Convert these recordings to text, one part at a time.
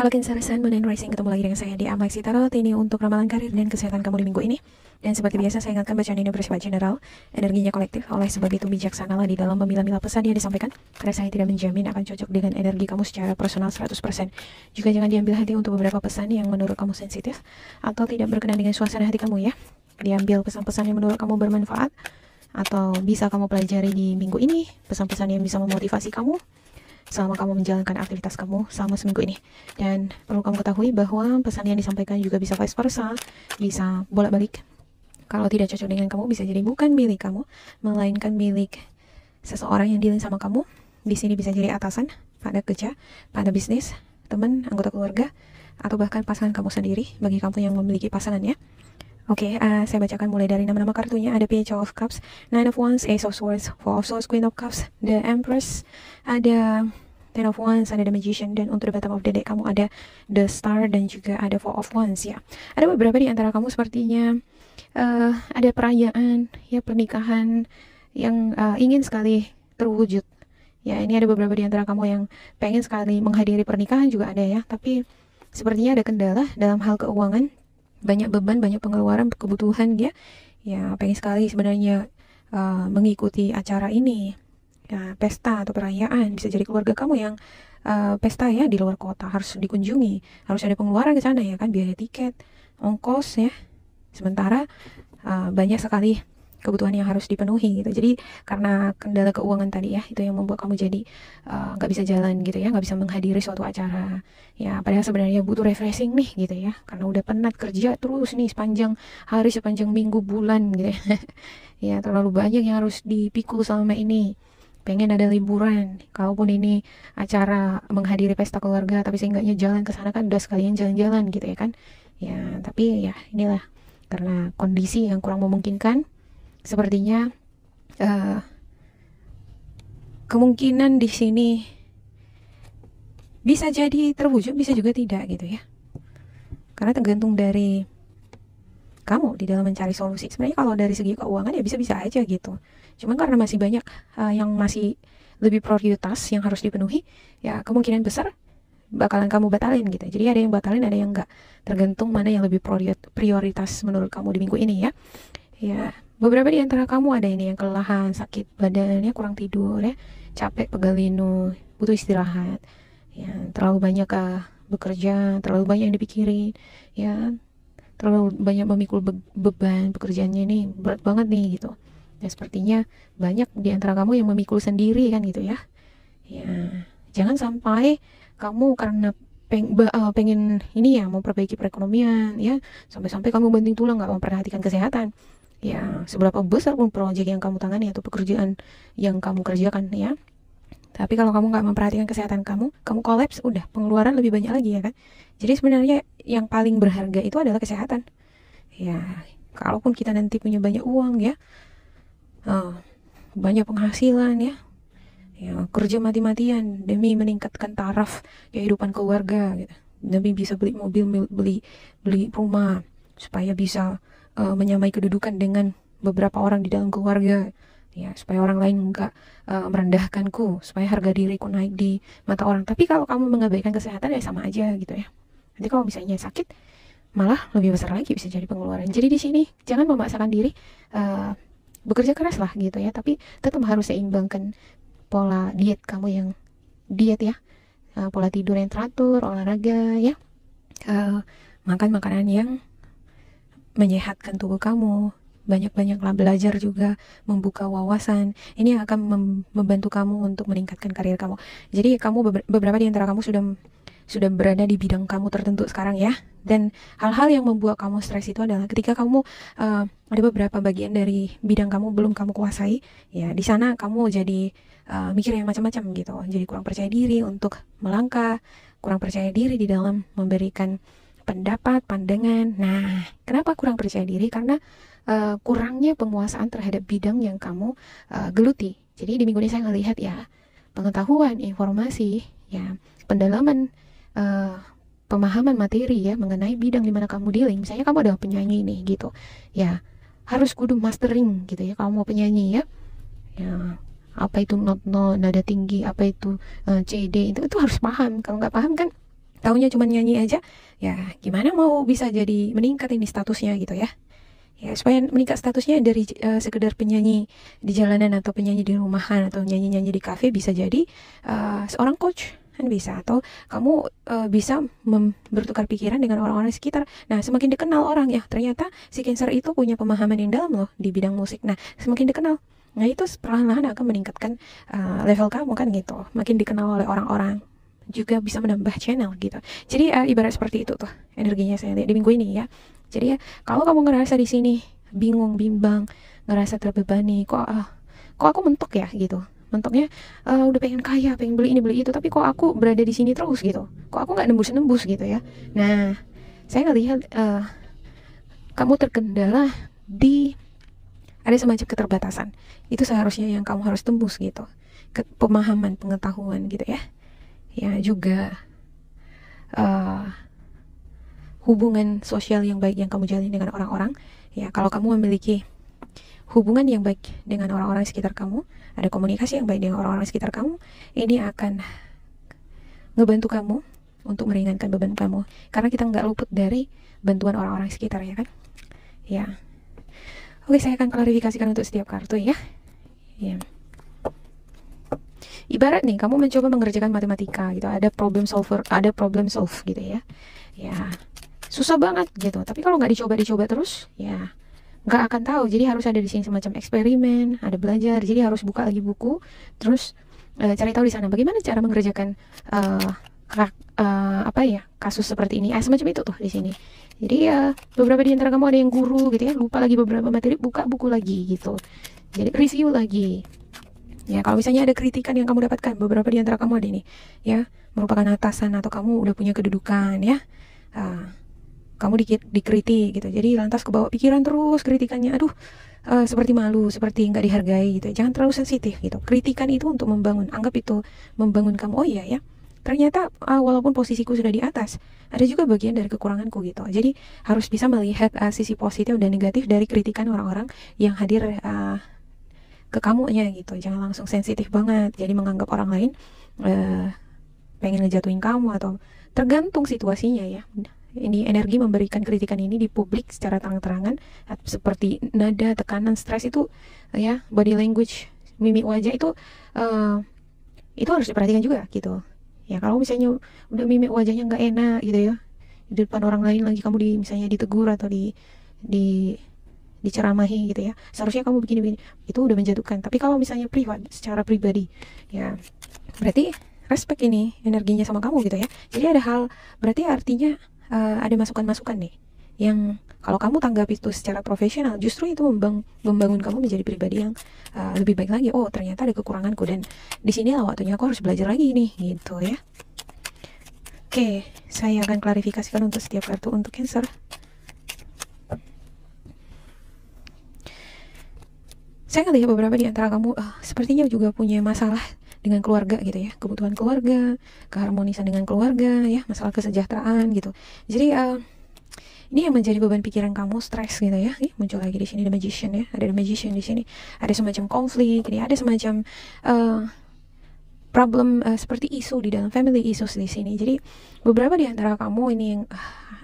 Halo Cancer Sun, Moon and Rising, ketemu lagi dengan saya di Amlexi Tarot. Ini untuk ramalan karir dan kesehatan kamu di minggu ini. Dan seperti biasa saya ingatkan bacaan ini bersifat general, energinya kolektif. Oleh sebab itu bijaksanalah di dalam memilah-milah pesan yang disampaikan, karena saya tidak menjamin akan cocok dengan energi kamu secara personal 100%. Juga jangan diambil hati untuk beberapa pesan yang menurut kamu sensitif atau tidak berkenan dengan suasana hati kamu ya. Diambil pesan-pesan yang menurut kamu bermanfaat atau bisa kamu pelajari di minggu ini, pesan-pesan yang bisa memotivasi kamu selama kamu menjalankan aktivitas kamu selama seminggu ini. Dan perlu kamu ketahui bahwa pesan yang disampaikan juga bisa vice versa, bisa bolak-balik. Kalau tidak cocok dengan kamu, bisa jadi bukan milik kamu, melainkan milik seseorang yang dealing sama kamu. Di sini bisa jadi atasan, pada kerja, pada bisnis, teman, anggota keluarga, atau bahkan pasangan kamu sendiri, bagi kamu yang memiliki pasangan ya. Oke, saya bacakan mulai dari nama-nama kartunya. Ada Page of Cups, Nine of Wands, Ace of Swords, Four of Swords, Queen of Cups, The Empress, ada Ten of Wands, ada The Magician, dan untuk the bottom of the deck kamu ada The Star dan juga ada Four of Wands ya. Ada beberapa di antara kamu sepertinya ada perayaan ya, pernikahan yang ingin sekali terwujud. Ya, ini ada beberapa di antara kamu yang pengen sekali menghadiri pernikahan juga ada ya, tapi sepertinya ada kendala dalam hal keuangan. Banyak beban, banyak pengeluaran, kebutuhan dia. Ya, pengen sekali sebenarnya mengikuti acara ini. Ya, pesta atau perayaan. Bisa jadi keluarga kamu yang pesta ya di luar kota harus dikunjungi. Harus ada pengeluaran ke sana ya kan, biaya tiket, ongkos ya. Sementara banyak sekali kebutuhan yang harus dipenuhi gitu. Jadi karena kendala keuangan tadi ya, itu yang membuat kamu jadi nggak bisa jalan gitu ya, nggak bisa menghadiri suatu acara ya, padahal sebenarnya butuh refreshing nih gitu ya, karena udah penat kerja terus nih sepanjang hari, sepanjang minggu, bulan gitu ya. Ya terlalu banyak yang harus dipikul selama ini, pengen ada liburan. Kalaupun ini acara menghadiri pesta keluarga, tapi seenggaknya jalan ke sana kan udah sekalian jalan-jalan gitu ya kan ya. Tapi ya inilah, karena kondisi yang kurang memungkinkan, sepertinya kemungkinan di sini bisa jadi terwujud, bisa juga tidak gitu ya. Karena tergantung dari kamu di dalam mencari solusi. Sebenarnya kalau dari segi keuangan ya bisa-bisa aja gitu. Cuman karena masih banyak yang masih lebih prioritas yang harus dipenuhi, ya kemungkinan besar bakalan kamu batalin gitu. Jadi ada yang batalin, ada yang enggak. Tergantung mana yang lebih prioritas menurut kamu di minggu ini ya. Ya, beberapa di antara kamu ada ini yang kelelahan, sakit badannya, kurang tidur ya, capek, pegal linu, butuh istirahat. Ya, terlalu banyak bekerja, terlalu banyak yang dipikirin, ya, terlalu banyak memikul beban pekerjaannya ini berat banget nih gitu. Ya, sepertinya banyak di antara kamu yang memikul sendiri kan gitu ya. Ya, jangan sampai kamu karena pengen ini ya, memperbaiki perekonomian ya, sampai-sampai kamu banting tulang nggak memperhatikan kesehatan. Ya, seberapa besar pun proyek yang kamu tangani atau pekerjaan yang kamu kerjakan ya, tapi kalau kamu nggak memperhatikan kesehatan kamu kolaps, udah pengeluaran lebih banyak lagi ya kan. Jadi sebenarnya yang paling berharga itu adalah kesehatan. Ya, kalaupun kita nanti punya banyak uang ya, banyak penghasilan ya, kerja mati-matian demi meningkatkan taraf kehidupan keluarga gitu, demi bisa beli mobil, beli rumah, supaya bisa menyamai kedudukan dengan beberapa orang di dalam keluarga ya, supaya orang lain enggak merendahkanku, supaya harga diriku naik di mata orang. Tapi kalau kamu mengabaikan kesehatan ya sama aja gitu ya. Nanti kalau misalnya sakit, malah lebih besar lagi bisa jadi pengeluaran. Jadi di sini jangan memaksakan diri, bekerja keras lah gitu ya, tapi tetap harus seimbangkan pola diet kamu yang diet ya, pola tidur yang teratur, olahraga ya, makan makanan yang menyehatkan tubuh kamu, banyak-banyaklah belajar juga, membuka wawasan. Ini akan membantu kamu untuk meningkatkan karir kamu. Jadi kamu beberapa di antara kamu sudah berada di bidang kamu tertentu sekarang ya. Dan hal-hal yang membuat kamu stres itu adalah ketika kamu ada beberapa bagian dari bidang kamu belum kamu kuasai. Ya, di sana kamu jadi mikir yang macam-macam gitu. Jadi kurang percaya diri untuk melangkah, kurang percaya diri di dalam memberikan pendapat, pandangan. Nah, kenapa kurang percaya diri? Karena kurangnya penguasaan terhadap bidang yang kamu geluti. Jadi di minggu ini saya ngelihat ya, pengetahuan, informasi, ya, pendalaman, pemahaman materi ya mengenai bidang di mana kamu dealing. Misalnya kamu adalah penyanyi nih gitu, ya harus kudu mastering gitu ya. Kamu mau penyanyi ya, ya apa itu not nada tinggi, apa itu C D, itu harus paham. Kalau nggak paham kan Taunya cuma nyanyi aja, ya gimana mau bisa jadi meningkat ini statusnya gitu ya. Ya, supaya meningkat statusnya dari sekedar penyanyi di jalanan atau penyanyi di rumahan atau nyanyi-nyanyi di kafe, bisa jadi seorang coach kan bisa, atau kamu bisa bertukar pikiran dengan orang-orang sekitar. Nah, semakin dikenal orang, ya ternyata si Cancer itu punya pemahaman yang dalam loh di bidang musik. Nah, semakin dikenal, nah itu perlahan-lahan akan meningkatkan level kamu kan gitu. Makin dikenal oleh orang-orang, juga bisa menambah channel gitu. Jadi ibarat seperti itu tuh energinya saya lihat di minggu ini ya. Jadi ya, kalau kamu ngerasa di sini bingung, bimbang, ngerasa terbebani, kok aku mentok ya gitu. Mentoknya udah pengen kaya, pengen beli ini beli itu, tapi kok aku berada di sini terus gitu. Kok aku nggak nembus-nembus gitu ya. Nah, saya ngelihat kamu terkendala di ada semacam keterbatasan. Itu seharusnya yang kamu harus tembus gitu. Pemahaman, pengetahuan gitu ya. Ya juga hubungan sosial yang baik yang kamu jalin dengan orang-orang. Ya, kalau kamu memiliki hubungan yang baik dengan orang-orang sekitar kamu, ada komunikasi yang baik dengan orang-orang sekitar kamu, ini akan ngebantu kamu untuk meringankan beban kamu. Karena kita nggak luput dari bantuan orang-orang sekitar ya kan. Ya, oke, saya akan klarifikasikan untuk setiap kartu ya. Ya. Ibarat nih, kamu mencoba mengerjakan matematika gitu, ada problem solve gitu ya. Ya, susah banget gitu. Tapi kalau nggak dicoba terus, ya nggak akan tahu. Jadi harus ada di sini semacam eksperimen, ada belajar. Jadi harus buka lagi buku, terus cari tahu di sana bagaimana cara mengerjakan kasus seperti ini. Semacam itu tuh di sini. Jadi ya beberapa di antara kamu ada yang guru gitu ya, lupa lagi beberapa materi, buka buku lagi gitu. Jadi review lagi. Ya, kalau misalnya ada kritikan yang kamu dapatkan, beberapa di antara kamu ada ini, ya, merupakan atasan atau kamu udah punya kedudukan, ya, kamu dikritik gitu, jadi lantas kebawa pikiran terus kritikannya, aduh, seperti malu, seperti nggak dihargai gitu. Jangan terlalu sensitif gitu. Kritikan itu untuk membangun, anggap itu membangun kamu. Oh iya ya, ternyata walaupun posisiku sudah di atas, ada juga bagian dari kekuranganku gitu. Jadi harus bisa melihat sisi positif dan negatif dari kritikan orang-orang yang hadir ke kamunya gitu. Jangan langsung sensitif banget, jadi menganggap orang lain pengen ngejatuhin kamu, atau tergantung situasinya ya. Ini energi memberikan kritikan ini di publik secara terang-terangan, seperti nada, tekanan, stres itu ya, body language, mimik wajah itu harus diperhatikan juga gitu ya. Kalau misalnya udah mimik wajahnya nggak enak gitu ya, di depan orang lain lagi, kamu misalnya ditegur atau diceramahi gitu ya, seharusnya kamu begini-begini, itu udah menjatuhkan. Tapi kalau misalnya secara pribadi ya, berarti respect ini energinya sama kamu gitu ya. Jadi ada hal, berarti artinya ada masukan-masukan nih yang kalau kamu tanggapi itu secara profesional, justru itu membangun kamu menjadi pribadi yang lebih baik lagi. Oh, ternyata ada kekuranganku, dan di sini lah waktunya aku harus belajar lagi nih gitu ya. Oke, saya akan klarifikasikan untuk setiap kartu untuk Cancer. Saya ngelihat beberapa di antara kamu sepertinya juga punya masalah dengan keluarga gitu ya, kebutuhan keluarga, keharmonisan dengan keluarga ya, masalah kesejahteraan gitu. Jadi ini yang menjadi beban pikiran kamu, stres gitu ya. Muncul lagi di sini The Magician ya, ada The Magician di sini, ada semacam konflik, ini ada semacam problem seperti isu di dalam family issues di sini. Jadi beberapa di antara kamu ini yang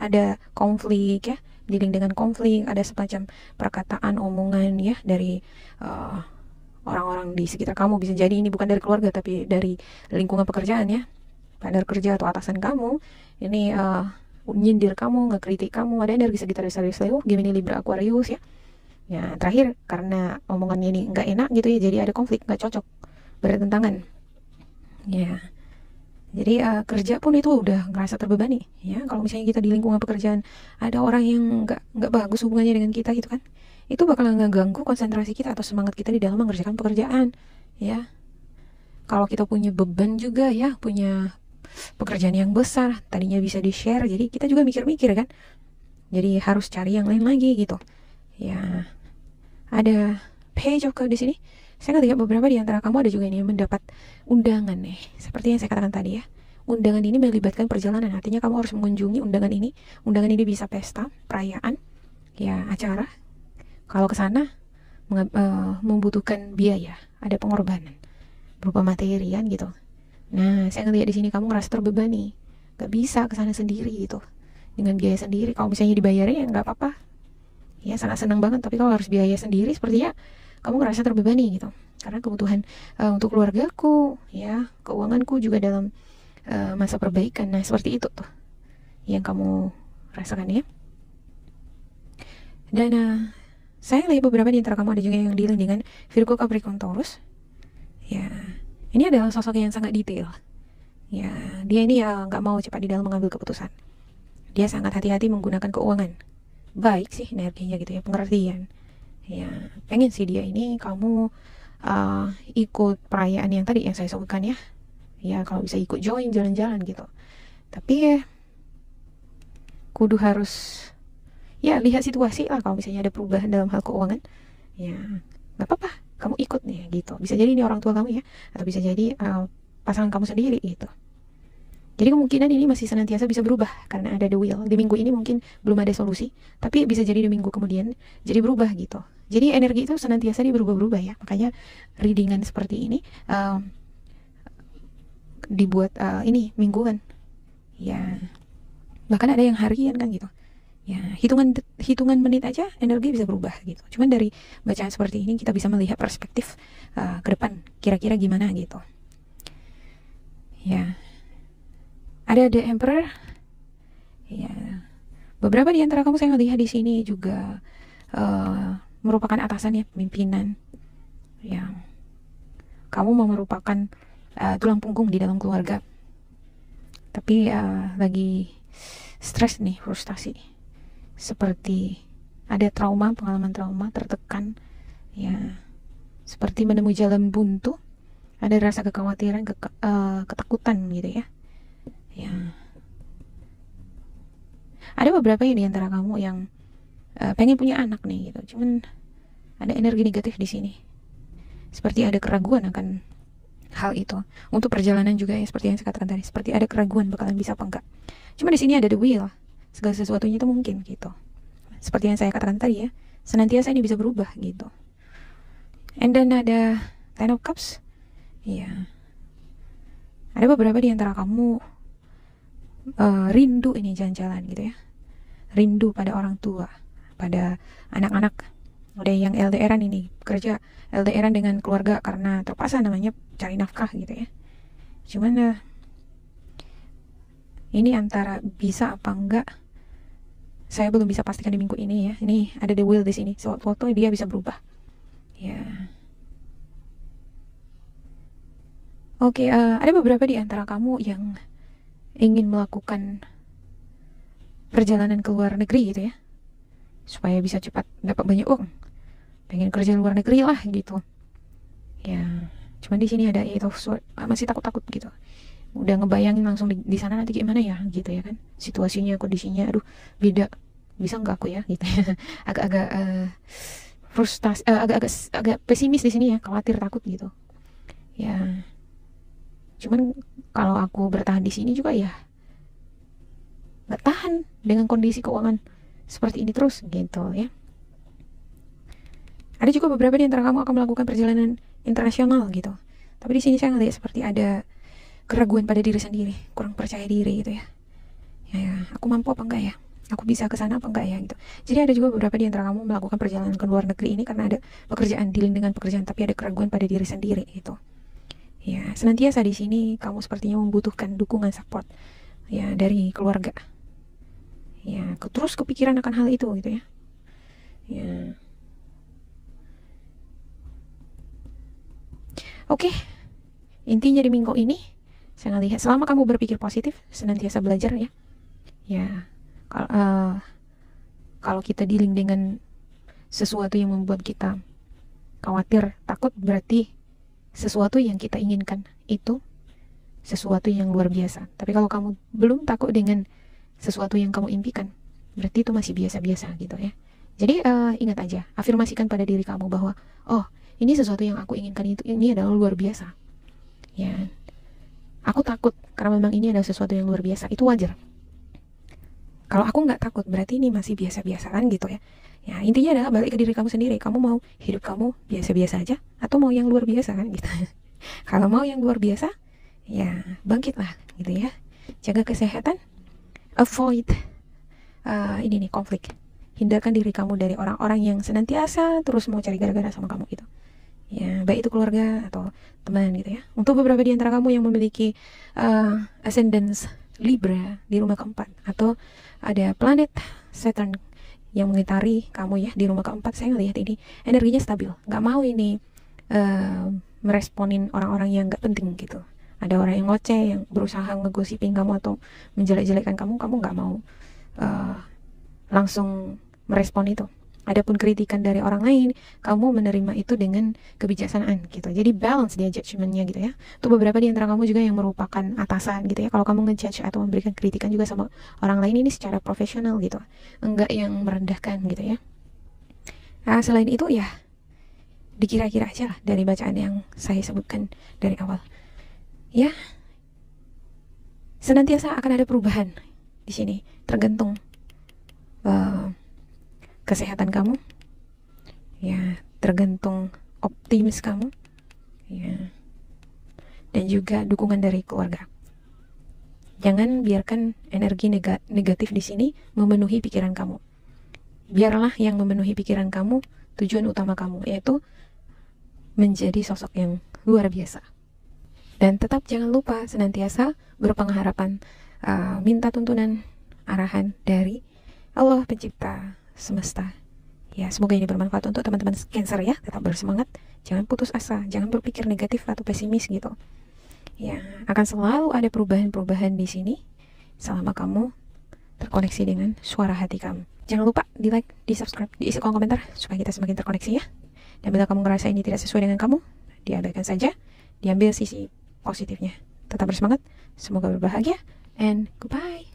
ada konflik ya, dealing dengan konflik, ada semacam perkataan, omongan ya dari orang-orang di sekitar kamu. Bisa jadi ini bukan dari keluarga, tapi dari lingkungan pekerjaan ya, partner kerja atau atasan kamu. Ini nyindir kamu, ngekritik kamu. Ada energi Sagittarius, Leo, Gemini, Libra, Aquarius ya. Ya, terakhir karena omongannya ini nggak enak gitu ya, jadi ada konflik, nggak cocok, bertentangan. Ya. Jadi kerja pun itu udah ngerasa terbebani ya. Kalau misalnya kita di lingkungan pekerjaan ada orang yang nggak bagus hubungannya dengan kita gitu kan, itu bakal ngeganggu konsentrasi kita atau semangat kita di dalam mengerjakan pekerjaan ya. Kalau kita punya beban juga ya, punya pekerjaan yang besar, tadinya bisa di-share, jadi kita juga mikir-mikir kan, jadi harus cari yang lain lagi gitu ya. Ada Page of Cups di sini. Saya lihat beberapa di antara kamu ada juga ini yang mendapat undangan nih, seperti yang saya katakan tadi ya. Undangan ini melibatkan perjalanan, artinya kamu harus mengunjungi undangan ini. Undangan ini bisa pesta, perayaan, ya acara. Kalau ke sana membutuhkan biaya, ada pengorbanan berupa materi kan gitu. Nah, saya ngelihat di sini kamu ngerasa terbebani, Gak bisa ke sana sendiri gitu dengan biaya sendiri. Kalau misalnya dibayarin ya nggak apa-apa, ya sangat senang banget. Tapi kalau harus biaya sendiri, sepertinya kamu ngerasa terbebani gitu, karena kebutuhan untuk keluargaku, ya keuanganku juga dalam masa perbaikan. Nah seperti itu tuh yang kamu rasakan ya. Dan saya lihat beberapa di antara kamu ada juga yang dealing dengan Virgo, Capricorn, Taurus. Ya, ini adalah sosok yang sangat detail. Ya, dia ini ya nggak mau cepat di dalam mengambil keputusan. Dia sangat hati-hati menggunakan keuangan. Baik sih energinya gitu ya, pengertian. Ya, pengen sih dia ini kamu ikut perayaan yang tadi yang saya sebutkan ya. Ya, kalau bisa ikut join jalan-jalan gitu. Tapi ya, kudu harus ya lihat situasi lah. Kalau misalnya ada perubahan dalam hal keuangan, ya nggak apa-apa, kamu ikut nih gitu. Bisa jadi ini orang tua kamu ya, atau bisa jadi pasangan kamu sendiri gitu. Jadi kemungkinan ini masih senantiasa bisa berubah karena ada the wheel. Di minggu ini mungkin belum ada solusi, tapi bisa jadi di minggu kemudian jadi berubah gitu. Jadi energi itu senantiasa dia berubah-berubah ya. Makanya readingan seperti ini dibuat ini mingguan. Ya, bahkan ada yang harian kan gitu. Ya, hitungan menit aja energi bisa berubah gitu. Cuman dari bacaan seperti ini kita bisa melihat perspektif ke depan kira-kira gimana gitu. Ya. Ada The Emperor. Ya. Beberapa di antara kamu saya lihat di sini juga merupakan atasan ya, pimpinan. Ya. Kamu mau merupakan tulang punggung di dalam keluarga. Tapi lagi stres nih, frustasi. Seperti ada trauma, pengalaman trauma, tertekan. Ya. Seperti menemui jalan buntu. Ada rasa kekhawatiran, ketakutan gitu ya. Ya, ada beberapa yang di antara kamu yang pengen punya anak nih gitu, cuman ada energi negatif di sini, seperti ada keraguan akan hal itu. Untuk perjalanan juga ya, seperti yang saya katakan tadi, seperti ada keraguan bakalan bisa apa enggak. Cuma di sini ada the wheel, segala sesuatunya itu mungkin gitu. Seperti yang saya katakan tadi ya, senantiasa ini bisa berubah gitu. And then ada Ten of Cups. Iya, ada beberapa di antara kamu rindu ini jalan-jalan gitu ya, rindu pada orang tua, pada anak-anak. Ada yang LDRan ini, kerja LDRan dengan keluarga karena terpaksa namanya cari nafkah gitu ya. Cuman ini antara bisa apa enggak, saya belum bisa pastikan di minggu ini ya. Ini ada the will di sini, foto dia bisa berubah ya. Oke, ada beberapa di antara kamu yang ingin melakukan perjalanan ke luar negeri gitu ya, supaya bisa cepat dapat banyak uang. Pengen kerja luar negeri lah gitu ya. Cuman di sini ada itu masih takut-takut gitu. Udah ngebayangin langsung di sana nanti gimana ya gitu ya kan, situasinya, kondisinya, aduh beda, bisa nggak aku ya gitu ya. Agak-agak frustasi, agak pesimis di sini ya, khawatir, takut gitu ya. Cuman kalau aku bertahan di sini juga ya nggak tahan dengan kondisi keuangan seperti ini terus gitu ya. Ada juga beberapa di antara kamu akan melakukan perjalanan internasional gitu. Tapi di sini saya ngelihat seperti ada keraguan pada diri sendiri, kurang percaya diri gitu ya. Ya, aku mampu apa enggak ya? Aku bisa ke sana apa enggak ya gitu. Jadi ada juga beberapa di antara kamu melakukan perjalanan ke luar negeri ini karena ada pekerjaan, dealing dengan pekerjaan, tapi ada keraguan pada diri sendiri gitu. Ya, senantiasa di sini kamu sepertinya membutuhkan dukungan, support ya dari keluarga. Ya, terus kepikiran akan hal itu gitu ya. Ya. Oke. Intinya di minggu ini saya lihat selama kamu berpikir positif, senantiasa belajar ya. Ya. Kalau kita dealing dengan sesuatu yang membuat kita khawatir, takut, berarti sesuatu yang kita inginkan itu sesuatu yang luar biasa. Tapi kalau kamu belum takut dengan sesuatu yang kamu impikan, berarti itu masih biasa-biasa gitu ya. Jadi ingat aja, afirmasikan pada diri kamu bahwa oh, ini sesuatu yang aku inginkan, itu ini adalah luar biasa. Ya, aku takut karena memang ini adalah sesuatu yang luar biasa. Itu wajar. Kalau aku nggak takut, berarti ini masih biasa-biasa kan gitu ya. Ya, intinya adalah balik ke diri kamu sendiri. Kamu mau hidup kamu biasa-biasa aja atau mau yang luar biasa kan gitu. Kalau mau yang luar biasa, ya bangkitlah gitu ya. Jaga kesehatan, avoid ini nih, konflik. Hindarkan diri kamu dari orang-orang yang senantiasa terus mau cari gara-gara sama kamu gitu. Ya, baik itu keluarga atau teman gitu ya. Untuk beberapa di antara kamu yang memiliki ascendance Libra di rumah keempat, atau ada planet Saturn yang mengitari kamu ya di rumah keempat, saya ngelihat ini energinya stabil, nggak mau ini meresponin orang-orang yang nggak penting gitu. Ada orang yang ngoceh, yang berusaha ngegosipin kamu atau menjelek-jelekan kamu nggak mau langsung merespon itu. Adapun kritikan dari orang lain, kamu menerima itu dengan kebijaksanaan gitu. Jadi balance dia judgementnya gitu ya. Untuk beberapa di antara kamu juga yang merupakan atasan gitu ya, kalau kamu ngejudge atau memberikan kritikan juga sama orang lain ini secara profesional gitu, enggak yang merendahkan gitu ya. Nah, selain itu ya dikira-kira aja lah dari bacaan yang saya sebutkan dari awal. Ya, senantiasa akan ada perubahan di sini, tergantung kesehatan kamu, ya, tergantung optimis kamu, ya, dan juga dukungan dari keluarga. Jangan biarkan energi negatif di sini memenuhi pikiran kamu. Biarlah yang memenuhi pikiran kamu tujuan utama kamu, yaitu menjadi sosok yang luar biasa. Dan tetap jangan lupa senantiasa berpengharapan, minta tuntunan arahan dari Allah pencipta semesta. Ya, semoga ini bermanfaat untuk teman-teman Cancer ya. Tetap bersemangat, jangan putus asa, jangan berpikir negatif atau pesimis gitu. Ya, akan selalu ada perubahan-perubahan di sini selama kamu terkoneksi dengan suara hati kamu. Jangan lupa di like, di subscribe, diisi kolom komentar supaya kita semakin terkoneksi ya. Dan bila kamu ngerasa ini tidak sesuai dengan kamu, diabaikan saja, diambil sisi positifnya. Tetap bersemangat, semoga berbahagia, and goodbye.